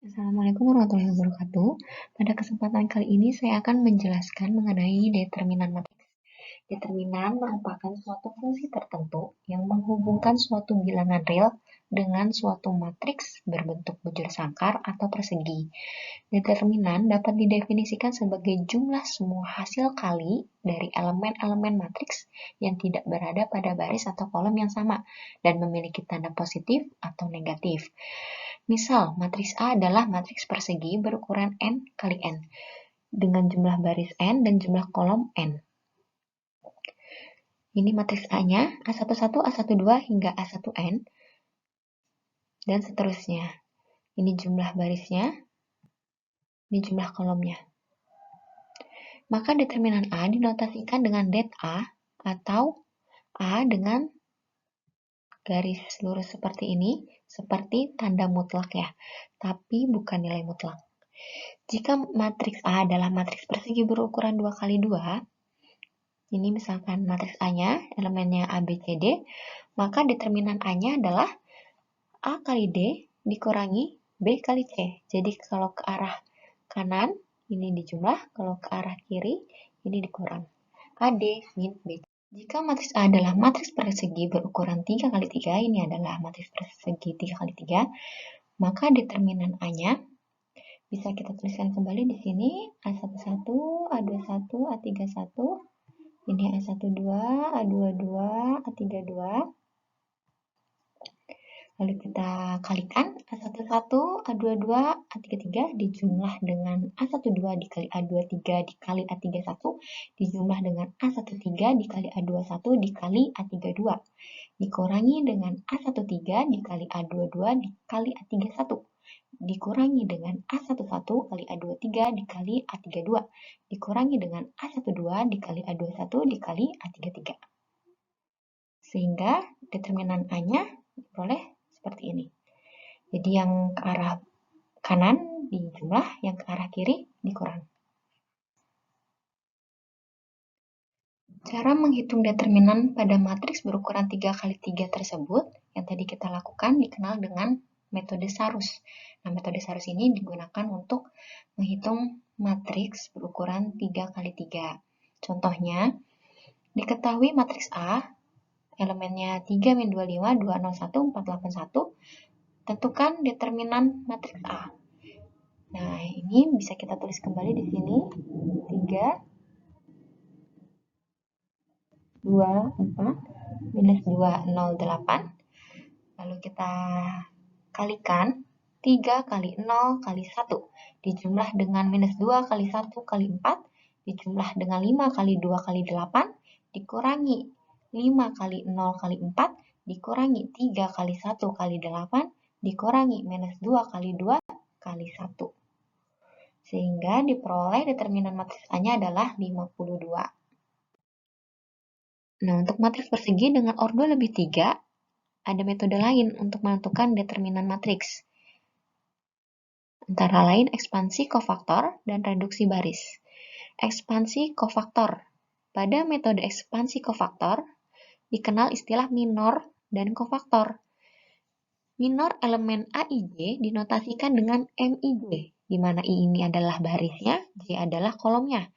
Assalamualaikum warahmatullahi wabarakatuh. Pada kesempatan kali ini saya akan menjelaskan mengenai determinan matriks. Determinan merupakan suatu fungsi tertentu yang menghubungkan suatu bilangan real dengan suatu matriks berbentuk bujur sangkar atau persegi. Determinan dapat didefinisikan sebagai jumlah semua hasil kali dari elemen-elemen matriks yang tidak berada pada baris atau kolom yang sama dan memiliki tanda positif atau negatif. Misal, matriks A adalah matriks persegi berukuran n kali n dengan jumlah baris n dan jumlah kolom n. Ini matriks A-nya, A11, A12 hingga A1n, dan seterusnya. Ini jumlah barisnya, ini jumlah kolomnya. Maka determinan A dinotasikan dengan det A atau A dengan garis lurus seperti ini, seperti tanda mutlak ya, tapi bukan nilai mutlak. Jika matriks A adalah matriks persegi berukuran 2 kali 2, ini misalkan matriks A-nya, elemennya A, B, C, D, maka determinan A-nya adalah A kali D dikurangi B kali C. Jadi kalau ke arah kanan, ini dijumlah, kalau ke arah kiri, ini dikurang. A, D, min, B. Jika matriks A adalah matriks persegi berukuran 3 kali 3, ini adalah matriks persegi 3 kali 3, maka determinan A-nya bisa kita tuliskan kembali di sini, A11, A21, A31, ini A12, A22, A32. Lalu kita kalikan A11, A22, A33 dijumlah dengan A12 dikali A23 dikali A31 dijumlah dengan A13 dikali A21 dikali A32 dikurangi dengan A13 dikali A22 dikali A31 dikurangi dengan A11 kali A23 dikali A32 dikurangi dengan A12 dikali A21 dikali A33. Sehingga determinan A-nya diperoleh seperti ini. Jadi yang ke arah kanan dijumlah, yang ke arah kiri dikurang. Cara menghitung determinan pada matriks berukuran 3 kali 3 tersebut yang tadi kita lakukan dikenal dengan metode Sarus. Nah, metode Sarus ini digunakan untuk menghitung matriks berukuran 3 kali 3. Contohnya, diketahui matriks A, elemennya 3, min 25, 201, 481, tentukan determinan matriks A. Nah, ini bisa kita tulis kembali di sini. 3, 2, 4, minus 2, 0, 8. Lalu kita kalikan 3 kali 0 kali 1 dijumlah dengan minus 2 kali 1 kali 4 dijumlah dengan 5 kali 2 kali 8 dikurangi 5 kali 0 kali 4 dikurangi 3 kali 1 kali 8 dikurangi minus 2 kali 2 kali 1. Sehingga diperoleh determinan matriks A-nya adalah 52. Nah, untuk matriks persegi dengan ordo lebih 3, ada metode lain untuk menentukan determinan matriks. Antara lain ekspansi kofaktor dan reduksi baris. Ekspansi kofaktor. Pada metode ekspansi kofaktor, dikenal istilah minor dan kofaktor. Minor elemen AIJ dinotasikan dengan MIJ, di mana I ini adalah barisnya, J adalah kolomnya.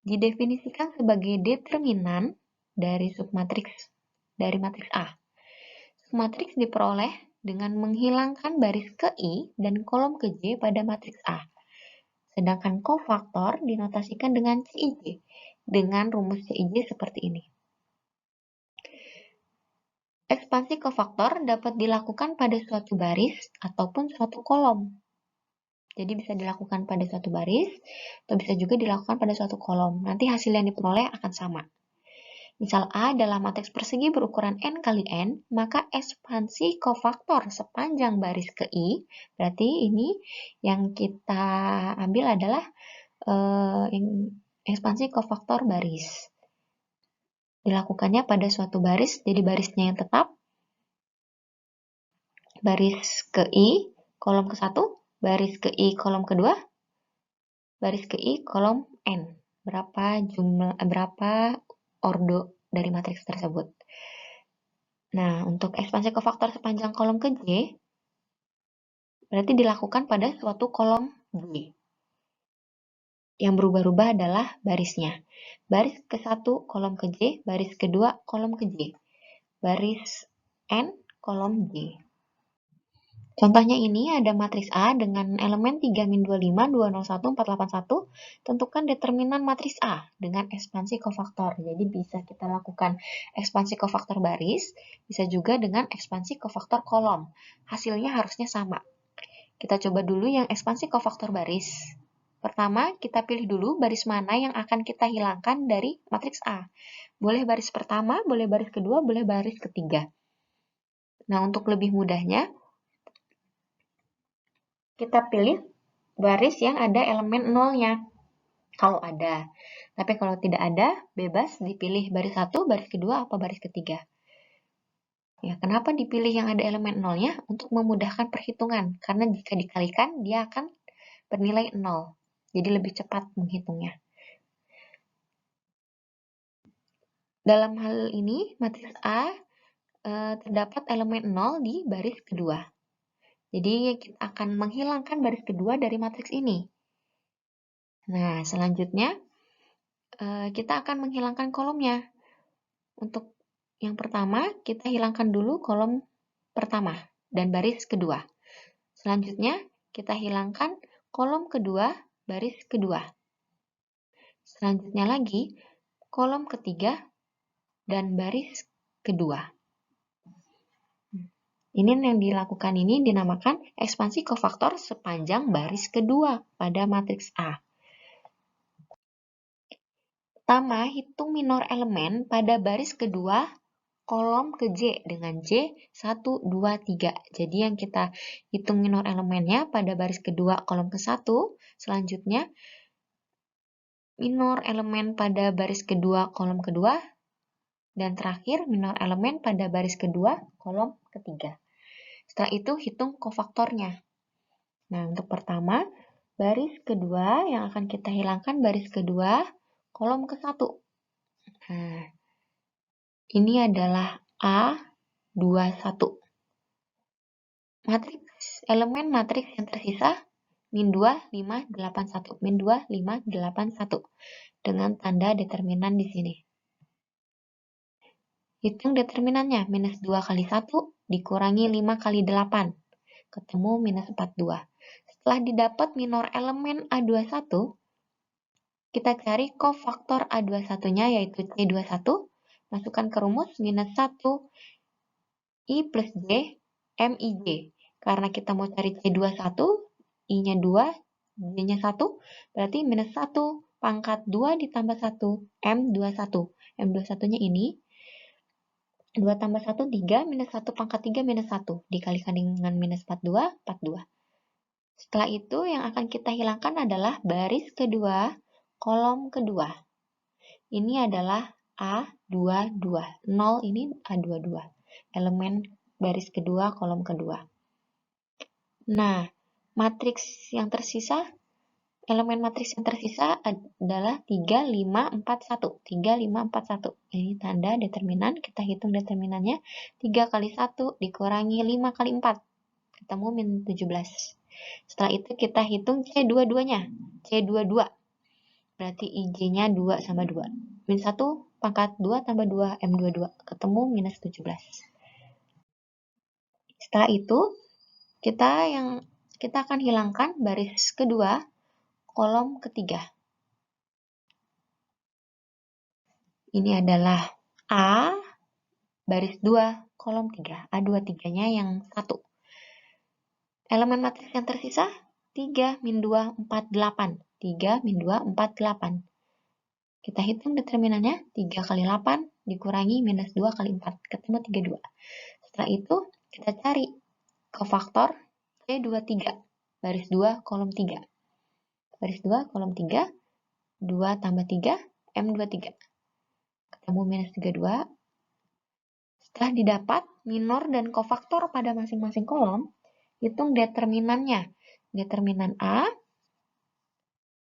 Didefinisikan sebagai determinan dari submatriks dari matriks A. Submatriks diperoleh dengan menghilangkan baris ke I dan kolom ke J pada matriks A. Sedangkan kofaktor dinotasikan dengan CIJ dengan rumus CIJ seperti ini. Ekspansi kofaktor dapat dilakukan pada suatu baris ataupun suatu kolom. Jadi bisa dilakukan pada suatu baris atau bisa juga dilakukan pada suatu kolom. Nanti hasil yang diperoleh akan sama. Misal A adalah matriks persegi berukuran n kali n, maka ekspansi kofaktor sepanjang baris ke I, berarti ini yang kita ambil adalah ekspansi kofaktor baris. Dilakukannya pada suatu baris, jadi barisnya yang tetap, baris ke I, kolom ke 1, baris ke I, kolom kedua, baris ke I, kolom n. Berapa ordo dari matriks tersebut. Nah, untuk ekspansi kofaktor sepanjang kolom ke J, berarti dilakukan pada suatu kolom J. Yang berubah-ubah adalah barisnya. Baris ke-1 kolom ke J, baris kedua kolom ke J. Baris N kolom J. Contohnya ini ada matriks A dengan elemen 3-25, 201, 481. Tentukan determinan matriks A dengan ekspansi kofaktor. Jadi bisa kita lakukan ekspansi kofaktor baris, bisa juga dengan ekspansi kofaktor kolom. Hasilnya harusnya sama. Kita coba dulu yang ekspansi kofaktor baris. Pertama, kita pilih dulu baris mana yang akan kita hilangkan dari matriks A. Boleh baris pertama, boleh baris kedua, boleh baris ketiga. Nah, untuk lebih mudahnya, kita pilih baris yang ada elemen nolnya, kalau ada. Tapi kalau tidak ada, bebas dipilih baris 1, baris kedua, atau baris ketiga. Ya, kenapa dipilih yang ada elemen nolnya? Untuk memudahkan perhitungan, karena jika dikalikan, dia akan bernilai 0. Jadi lebih cepat menghitungnya. Dalam hal ini, matriks A terdapat elemen 0 di baris kedua. Jadi kita akan menghilangkan baris kedua dari matriks ini. Nah, selanjutnya kita akan menghilangkan kolomnya. Untuk yang pertama, kita hilangkan dulu kolom pertama dan baris kedua. Selanjutnya, kita hilangkan kolom kedua, baris kedua. Selanjutnya lagi, kolom ketiga dan baris kedua. Ini yang dilakukan ini dinamakan ekspansi kofaktor sepanjang baris kedua pada matriks A. Pertama, hitung minor elemen pada baris kedua kolom ke J dengan J 1, 2, 3. Jadi yang kita hitung minor elemennya pada baris kedua kolom ke-1, selanjutnya minor elemen pada baris kedua kolom kedua, dan terakhir minor elemen pada baris kedua kolom ketiga. Setelah itu hitung kofaktornya. Nah, untuk pertama, baris kedua yang akan kita hilangkan baris kedua kolom ke-1. Nah, ini adalah A21. Matriks elemen matriks yang tersisa min 2, 5, 8, 1. Min 2, 5, 8, 1. Dengan tanda determinan di sini. Hitung determinannya. Minus 2 kali 1 dikurangi 5 kali 8. Ketemu minus 42. Setelah didapat minor elemen A21, kita cari kofaktor A21-nya yaitu C21. Masukkan ke rumus minus 1 I plus J MIJ. Karena kita mau cari C21, I-nya 2, J-nya 1, berarti minus 1 pangkat 2 ditambah 1, M21. M21-nya ini 2 tambah 1, 3, minus 1 pangkat 3, minus 1. Dikalikan dengan minus 42, 42. Setelah itu yang akan kita hilangkan adalah baris kedua, kolom kedua. Ini adalah A22. 0 ini A22. Elemen baris kedua, kolom kedua. Nah, matriks yang tersisa, elemen matriks yang tersisa adalah 3, 5, 4, 1. 3, 5, 4, 1. Ini tanda determinan, kita hitung determinannya. 3 kali 1 dikurangi 5 kali 4. Ketemu min 17. Setelah itu kita hitung C22-nya. C22. Berarti IJ-nya 2 sama 2. Min 1 pangkat 2 tambah 2, M22. Ketemu minus 17. Setelah itu, kita akan hilangkan baris kedua, kolom ketiga. Ini adalah A, baris 2, kolom 3. A23-nya yang 1. Elemen matriks yang tersisa, 3, min 2, 4, 8. 3, min 2, 4, 8. Kita hitung determinannya, 3 kali 8 dikurangi minus 2 kali 4. Ketemu 32. Setelah itu, kita cari kofaktor C23, baris 2, kolom 3. Baris 2, kolom 3, 2 tambah 3, M23. Ketemu minus 32. Setelah didapat minor dan kofaktor pada masing-masing kolom, hitung determinannya. Determinan A,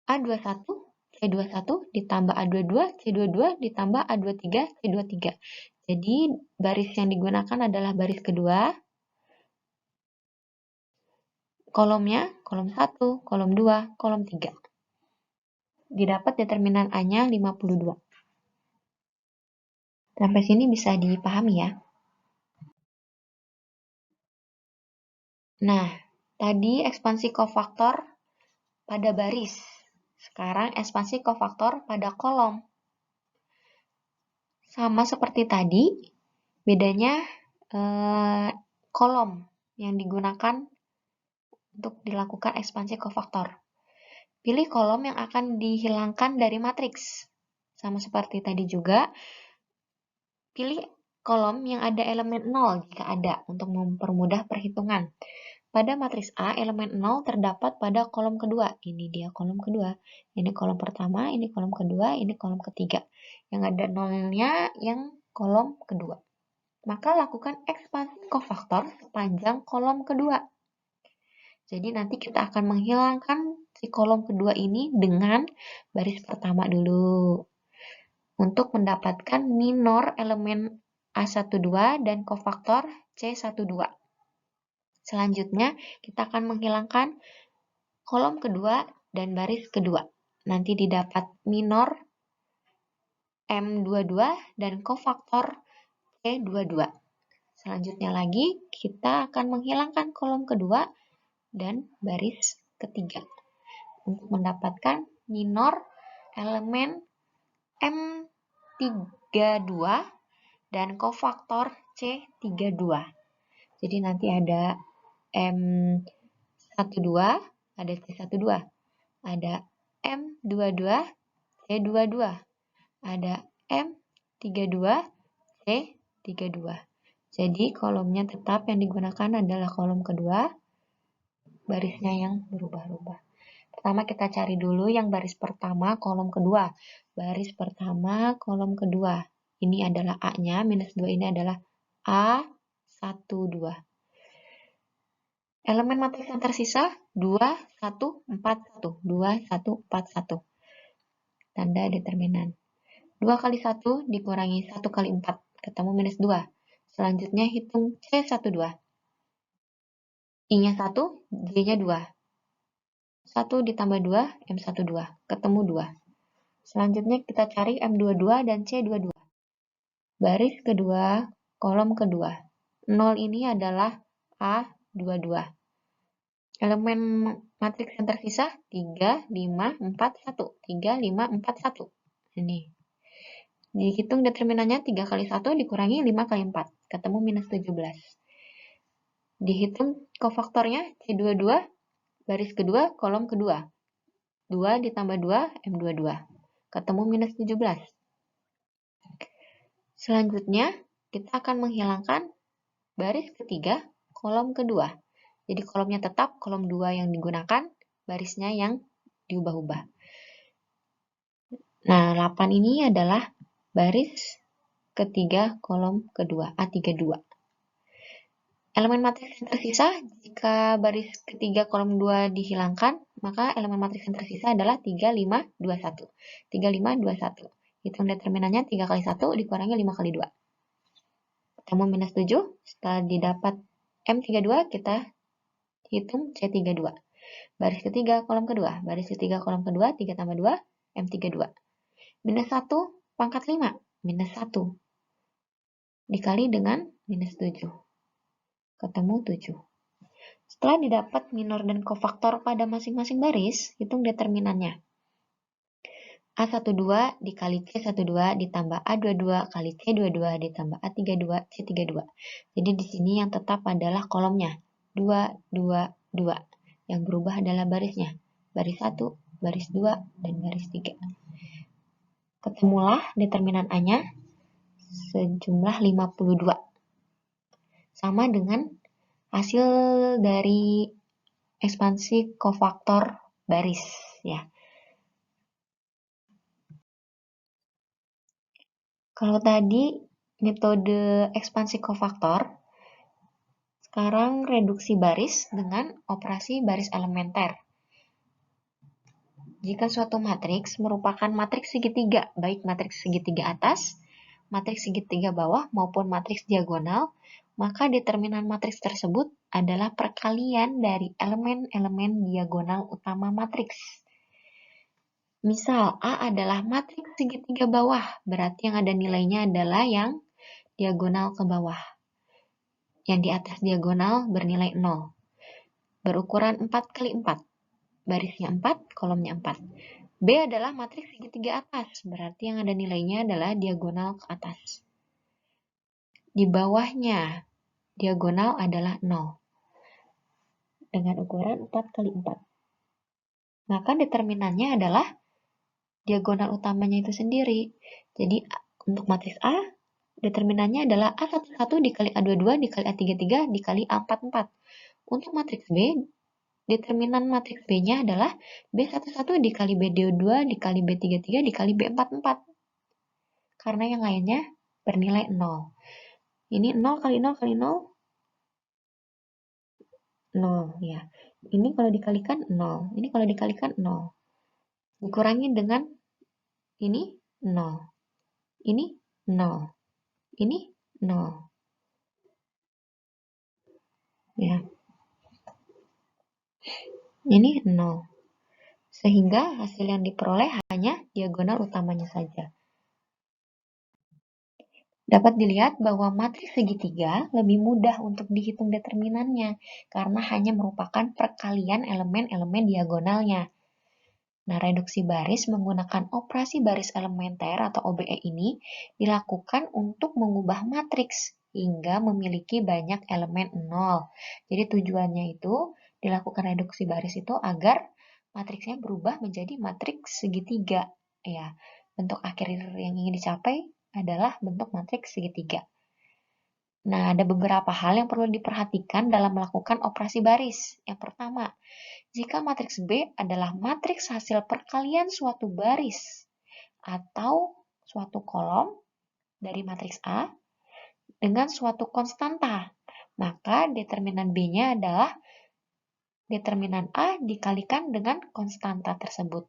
A21, C21 ditambah A22, C22 ditambah A23, C23. Jadi baris yang digunakan adalah baris kedua, kolomnya, kolom 1, kolom 2, kolom 3. Didapat determinan A-nya 52. Sampai sini bisa dipahami ya. Nah, tadi ekspansi kofaktor pada baris. Sekarang ekspansi kofaktor pada kolom. Sama seperti tadi, bedanya kolom yang digunakan untuk dilakukan ekspansi kofaktor. Pilih kolom yang akan dihilangkan dari matriks. Sama seperti tadi juga, pilih kolom yang ada elemen 0 jika ada untuk mempermudah perhitungan. Pada matriks A, elemen 0 terdapat pada kolom kedua. Ini dia kolom kedua. Ini kolom pertama, ini kolom kedua, ini kolom ketiga. Yang ada 0-nya yang kolom kedua. Maka lakukan ekspansi kofaktor sepanjang kolom kedua. Jadi nanti kita akan menghilangkan si kolom kedua ini dengan baris pertama dulu. Untuk mendapatkan minor elemen A12 dan kofaktor C12. Selanjutnya, kita akan menghilangkan kolom kedua dan baris kedua. Nanti didapat minor M22 dan kofaktor C22. Selanjutnya lagi, kita akan menghilangkan kolom kedua dan baris ketiga. Untuk mendapatkan minor elemen M32 dan kofaktor C32. Jadi nanti ada M12, ada C12, ada M22, C22, ada M32, C32. Jadi kolomnya tetap yang digunakan adalah kolom kedua, barisnya yang berubah-ubah. Pertama kita cari dulu yang baris pertama, kolom kedua. Baris pertama, kolom kedua. Ini adalah A-nya, minus 2 ini adalah A12. Elemen matriks yang tersisa 2, 1, 4, 1. 2, 1, 4, 1. Tanda determinan. 2 kali 1 dikurangi 1 kali 4. Ketemu minus 2. Selanjutnya hitung C12. I-nya 1, J-nya 2. 1 ditambah 2, M12. Ketemu 2. Selanjutnya kita cari M22 dan C22. Baris kedua, kolom kedua. 0 ini adalah A22. Elemen matriks yang tersisa 3, 5, 4, 1. 3, 5, 4, 1. Ini. Dihitung determinannya 3 kali 1 dikurangi 5 kali 4. Ketemu minus 17. Dihitung kofaktornya C22, baris kedua, kolom kedua. 2 ditambah 2, M22. Ketemu minus 17. Selanjutnya, kita akan menghilangkan baris ketiga, kolom kedua. Jadi kolomnya tetap, kolom 2 yang digunakan, barisnya yang diubah-ubah. Nah, 8 ini adalah baris ketiga, kolom kedua, A32. Elemen matriks yang tersisa, jika baris ketiga, kolom 2 dihilangkan, maka elemen matriks yang tersisa adalah 3, 5, 2, 1. 3, 5, 2, 1. Hitung determinannya 3 kali 1 dikurangi 5 kali 2. Ketemu minus 7. Setelah didapat M32, kita hitung C32. Baris ketiga, kolom kedua. Baris ketiga, kolom kedua, 3 tambah 2, M32. Minus 1 pangkat 5. Minus 1. Dikali dengan minus 7. Ketemu 7. Setelah didapat minor dan kofaktor pada masing-masing baris, hitung determinannya. A12 dikali C12 ditambah A22 kali C22 ditambah A32 C32. Jadi di sini yang tetap adalah kolomnya 2, 2, 2. Yang berubah adalah barisnya. Baris 1, baris 2, dan baris 3. Ketemulah determinan A-nya sejumlah 52. Sama dengan hasil dari ekspansi kofaktor baris ya. Kalau tadi metode ekspansi kofaktor, sekarang reduksi baris dengan operasi baris elementer. Jika suatu matriks merupakan matriks segitiga, baik matriks segitiga atas, matriks segitiga bawah, maupun matriks diagonal, maka determinan matriks tersebut adalah perkalian dari elemen-elemen diagonal utama matriks. Misal, A adalah matriks segitiga bawah, berarti yang ada nilainya adalah yang diagonal ke bawah. Yang di atas diagonal bernilai 0. Berukuran 4x4. Barisnya 4, kolomnya 4. B adalah matriks segitiga atas, berarti yang ada nilainya adalah diagonal ke atas. Di bawahnya, diagonal adalah 0. Dengan ukuran 4x4. Maka determinannya adalah diagonal utamanya itu sendiri. Jadi untuk matriks A, determinannya adalah A11 dikali A22 dikali A33 dikali A44. Untuk matriks B, determinan matriks B-nya adalah B11 dikali B22 dikali B33 dikali B44. Karena yang lainnya bernilai 0. Ini 0 kali 0 kali 0, 0 ya. Ini kalau dikalikan 0. Ini kalau dikalikan 0. Dikurangi dengan ini 0. Ini 0. Ini 0. Ya. Ini 0. Sehingga hasil yang diperoleh hanya diagonal utamanya saja. Dapat dilihat bahwa matriks segitiga lebih mudah untuk dihitung determinannya karena hanya merupakan perkalian elemen-elemen diagonalnya. Nah, reduksi baris menggunakan operasi baris elementer atau OBE ini dilakukan untuk mengubah matriks hingga memiliki banyak elemen 0. Jadi tujuannya itu dilakukan reduksi baris itu agar matriksnya berubah menjadi matriks segitiga. Ya, bentuk akhir yang ingin dicapai adalah bentuk matriks segitiga. Nah, ada beberapa hal yang perlu diperhatikan dalam melakukan operasi baris. Yang pertama, jika matriks B adalah matriks hasil perkalian suatu baris atau suatu kolom dari matriks A dengan suatu konstanta, maka determinan B-nya adalah determinan A dikalikan dengan konstanta tersebut.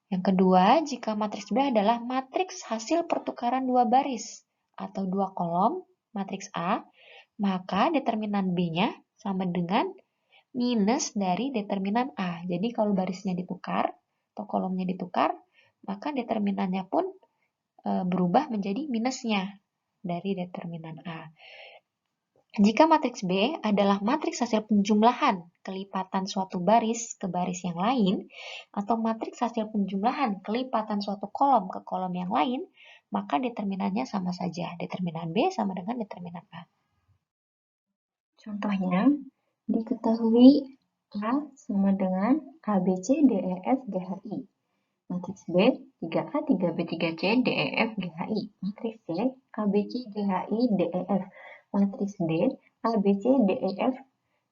Yang kedua, jika matriks B adalah matriks hasil pertukaran dua baris atau dua kolom matriks A, maka determinan B-nya sama dengan minus dari determinan A. Jadi kalau barisnya ditukar atau kolomnya ditukar, maka determinannya pun berubah menjadi minusnya dari determinan A. Jika matriks B adalah matriks hasil penjumlahan kelipatan suatu baris ke baris yang lain, atau matriks hasil penjumlahan kelipatan suatu kolom ke kolom yang lain, maka determinannya sama saja. Determinan B sama dengan determinan A. Contohnya, diketahui A sama dengan ABC, DEF, GHI. Matriks B, 3A, 3B, 3C, DEF, GHI. Matriks C, ABC, GHI, DEF. Matriks D, ABC, DEF,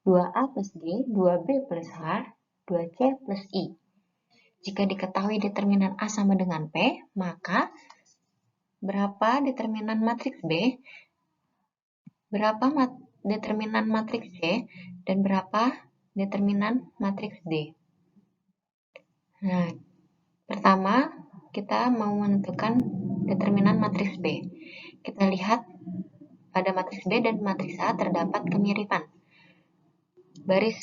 2A plus G, 2B plus H, 2C plus I. Jika diketahui determinan A sama dengan P, maka berapa determinan matriks B, berapa determinan matriks C, dan berapa determinan matriks D. Nah, pertama kita mau menentukan determinan matriks B. Kita lihat pada matriks B dan matriks A terdapat kemiripan. Baris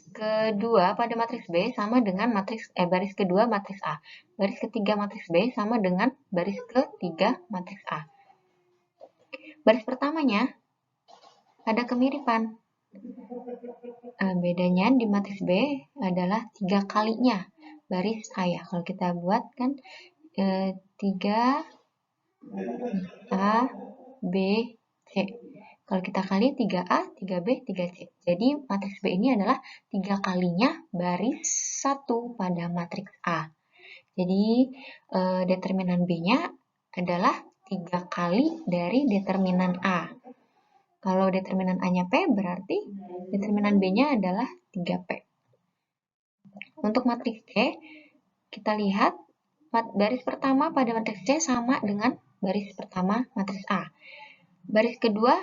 kedua pada matriks B sama dengan baris kedua matriks A. Baris ketiga matriks B sama dengan baris ketiga matriks A. Baris pertamanya ada kemiripan. Bedanya di matriks B adalah 3 kalinya baris A ya. Kalau kita buat kan 3 A, B, C. Kalau kita kali 3A, 3B, 3C. Jadi matriks B ini adalah 3 kalinya baris 1 pada matriks A. Jadi determinan B-nya adalah 3 kali dari determinan A. Kalau determinan A-nya P, berarti determinan B-nya adalah 3P. Untuk matriks C, kita lihat baris pertama pada matriks C sama dengan baris pertama matriks A. Baris kedua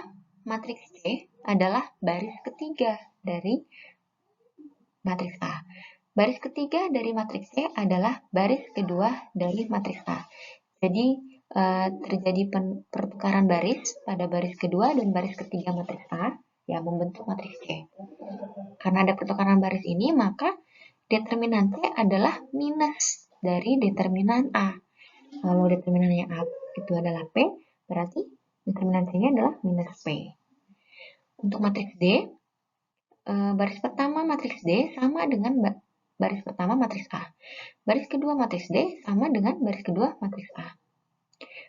matriks C adalah baris ketiga dari matriks A. Baris ketiga dari matriks C adalah baris kedua dari matriks A. Jadi terjadi pertukaran baris pada baris kedua dan baris ketiga matriks A, ya membentuk matriks C. Karena ada pertukaran baris ini, maka determinan C adalah minus dari determinan A. Kalau determinannya A itu adalah P, berarti determinan C-nya adalah minus P. Untuk matriks D, baris pertama matriks D sama dengan baris pertama matriks A. Baris kedua matriks D sama dengan baris kedua matriks A.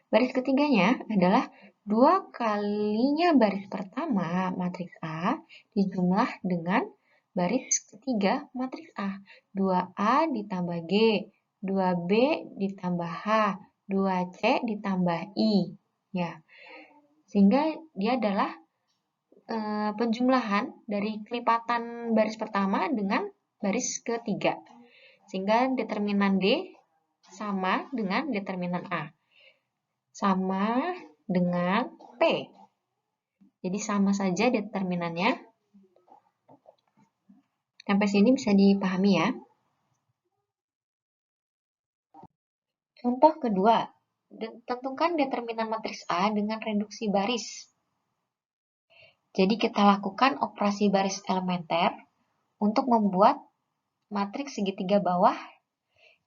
Baris ketiganya adalah 2 kalinya baris pertama matriks A dijumlah dengan baris ketiga matriks A. 2A ditambah G, 2B ditambah H, 2C ditambah I. Ya. Sehingga dia adalah penjumlahan dari kelipatan baris pertama dengan baris ketiga. Sehingga determinan D sama dengan determinan A. Sama dengan P. Jadi sama saja determinannya. Sampai sini bisa dipahami ya. Contoh kedua, tentukan determinan matriks A dengan reduksi baris. Jadi kita lakukan operasi baris elementer untuk membuat matriks segitiga bawah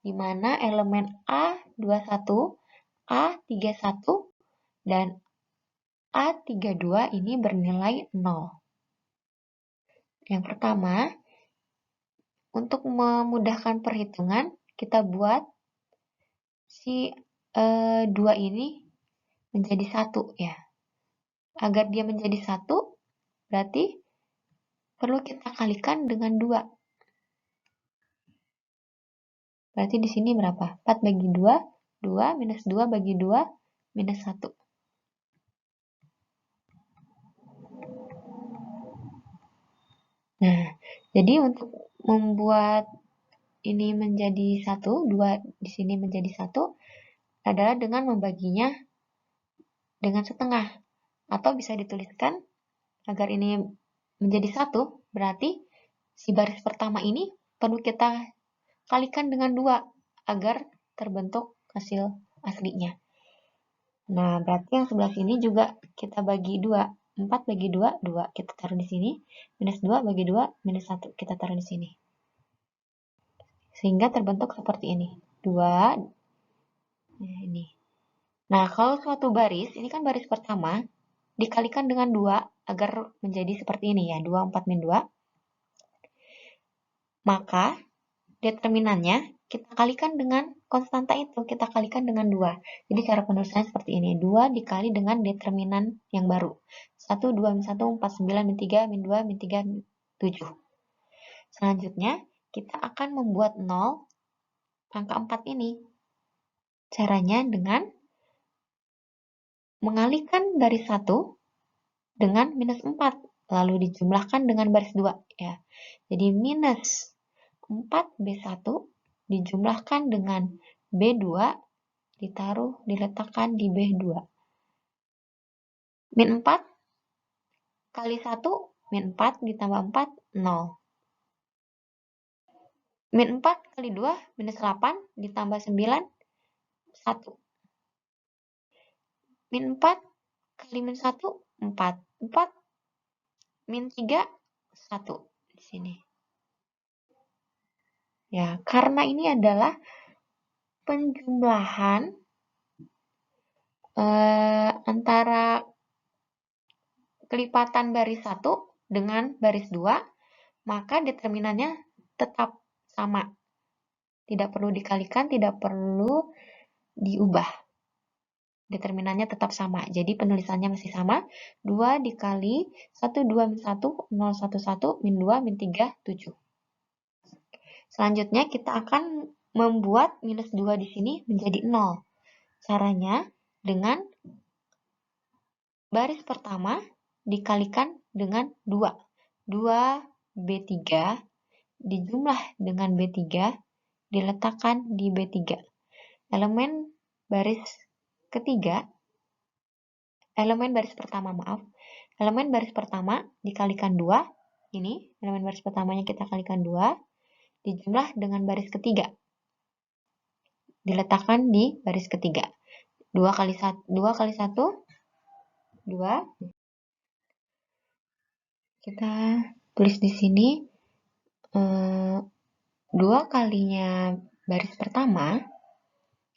di mana elemen A21, A31, dan A32 ini bernilai 0. Yang pertama, untuk memudahkan perhitungan, kita buat si 2 ini menjadi 1 ya. Agar dia menjadi 1, berarti perlu kita kalikan dengan 2. Berarti di sini berapa? 4 bagi 2, 2 minus 2 bagi 2, minus 1. Nah, jadi untuk membuat ini menjadi 1, 2 di sini menjadi 1, adalah dengan membaginya dengan setengah. Atau bisa dituliskan agar ini menjadi 1, berarti si baris pertama ini perlu kita kalikan dengan 2 agar terbentuk hasil aslinya. Nah, berarti yang sebelah sini juga kita bagi 2. 4 bagi 2, 2 kita taruh di sini. Minus 2 bagi 2, minus 1 kita taruh di sini. Sehingga terbentuk seperti ini. 2, ini. Nah, kalau suatu baris, ini kan baris pertama, dikalikan dengan 2 agar menjadi seperti ini ya, 2, 4, min 2. Maka, determinannya kita kalikan dengan konstanta itu, kita kalikan dengan 2. Jadi cara penulisannya seperti ini, 2 dikali dengan determinan yang baru. 1, 2, min 1, 4, 9, min 3, min 2, min 3, min 7. Selanjutnya, kita akan membuat 0 angka 4 ini. Caranya dengan mengalihkan baris 1 dengan minus 4, lalu dijumlahkan dengan baris 2. Ya. Jadi minus 4B1 dijumlahkan dengan B2, diletakkan di B2. Min 4 kali 1, min 4 ditambah 4, 0. Min 4 kali 2, minus 8 ditambah 9, 1. Min 4 kali min 1, 4. 4 min 3, 1 di sini. Ya, karena ini adalah penjumlahan antara kelipatan baris 1 dengan baris 2, maka determinannya tetap sama. Tidak perlu dikalikan, tidak perlu diubah. Determinannya tetap sama. Jadi penulisannya masih sama. 2 dikali 1, 2, min 1, 0, 1, 1, min 2, min 3, 7. Selanjutnya kita akan membuat minus 2 di sini menjadi 0. Caranya dengan baris pertama dikalikan dengan 2. 2B3 dijumlah dengan B3 diletakkan di B3. Elemen baris pertama dikalikan 2. Ini elemen baris pertamanya kita kalikan 2. Dijumlah dengan baris ketiga. Diletakkan di baris ketiga. 2 kali 1, 2 kali 1, 2. Kita tulis di sini 2 kalinya baris pertama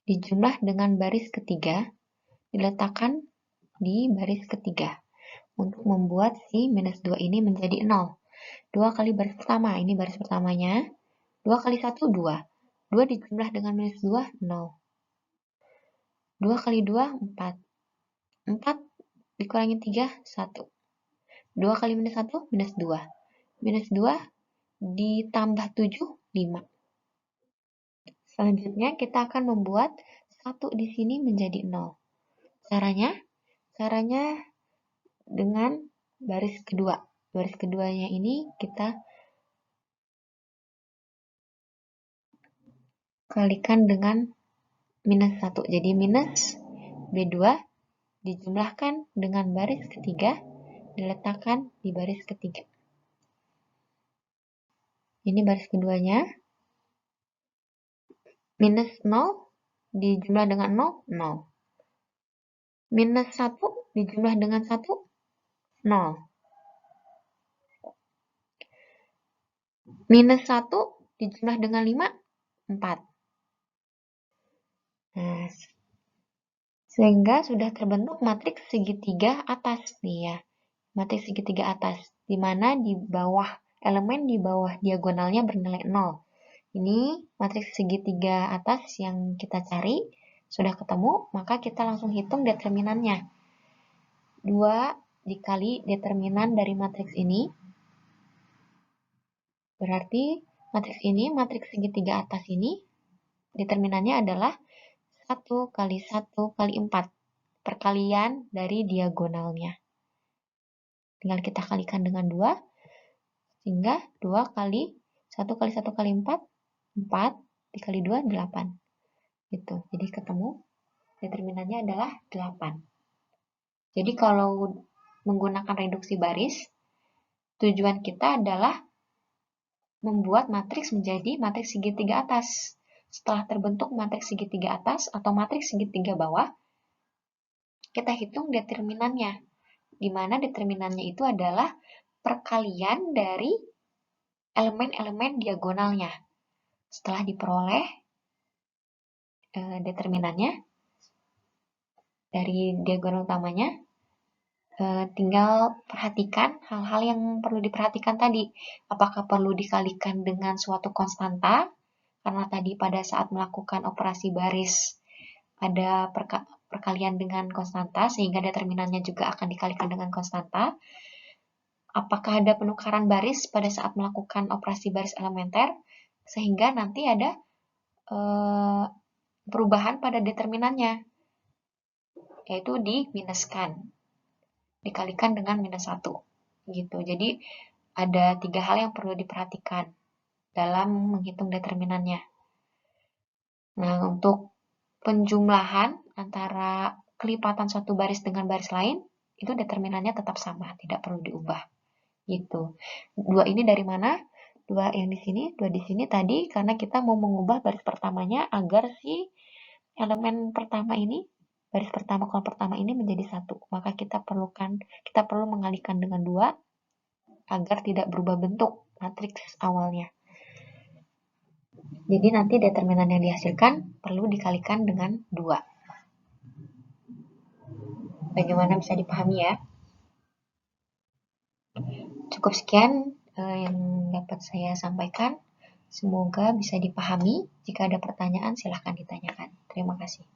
dijumlah dengan baris ketiga, diletakkan di baris ketiga untuk membuat si minus 2 ini menjadi 0. 2 kali baris pertama, ini baris pertamanya. 2 kali 1, 2. 2 dijumlah dengan minus 2, 0. 2 kali 2, 4. 4 dikurangi 3, 1. 2 kali minus 1, minus 2. Minus 2 ditambah 7, 5. Selanjutnya kita akan membuat 1 di sini menjadi 0. Caranya dengan baris kedua. Baris keduanya ini kita kalikan dengan minus 1. Jadi minus B2 dijumlahkan dengan baris ketiga, diletakkan di baris ketiga. Ini baris keduanya. Minus 0 dijumlah dengan 0, 0. Minus 1 dijumlah dengan 1, 0. Minus 1 dijumlah dengan 5, 4. Nah, sehingga sudah terbentuk matriks segitiga atas nih ya. Matriks segitiga atas, di mana di bawah elemen di bawah diagonalnya bernilai 0. Ini matriks segitiga atas yang kita cari. Sudah ketemu, maka kita langsung hitung determinannya. 2 dikali determinan dari matriks ini. Berarti matriks ini, matriks segitiga atas ini, determinannya adalah 1 kali 1 kali 4. Perkalian dari diagonalnya. Tinggal kita kalikan dengan 2. Sehingga 2 kali 1 kali 1 kali 4, 4 dikali 2, 8. Gitu. Jadi ketemu determinannya adalah 8. Jadi kalau menggunakan reduksi baris, tujuan kita adalah membuat matriks menjadi matriks segitiga atas. Setelah terbentuk matriks segitiga atas atau matriks segitiga bawah, kita hitung determinannya. Di mana determinannya itu adalah perkalian dari elemen-elemen diagonalnya. Setelah diperoleh determinannya dari diagonal utamanya, tinggal perhatikan hal-hal yang perlu diperhatikan tadi. Apakah perlu dikalikan dengan suatu konstanta? Karena tadi pada saat melakukan operasi baris ada perkalian dengan konstanta, sehingga determinannya juga akan dikalikan dengan konstanta. Apakah ada penukaran baris pada saat melakukan operasi baris elementer, sehingga nanti ada perubahan pada determinannya, yaitu diminuskan, dikalikan dengan minus 1. Gitu. Jadi ada 3 hal yang perlu diperhatikan dalam menghitung determinannya. Nah, untuk penjumlahan antara kelipatan suatu baris dengan baris lain, itu determinannya tetap sama, tidak perlu diubah. Gitu. 2 ini dari mana? 2 yang di sini, 2 di sini tadi karena kita mau mengubah baris pertamanya agar si elemen pertama ini, baris pertama kolom pertama ini menjadi 1. Maka kita perlu mengalihkan dengan 2 agar tidak berubah bentuk matriks awalnya. Jadi nanti determinan yang dihasilkan perlu dikalikan dengan 2. Bagaimana bisa dipahami ya? Cukup sekian yang dapat saya sampaikan. Semoga bisa dipahami. Jika ada pertanyaan, silahkan ditanyakan. Terima kasih.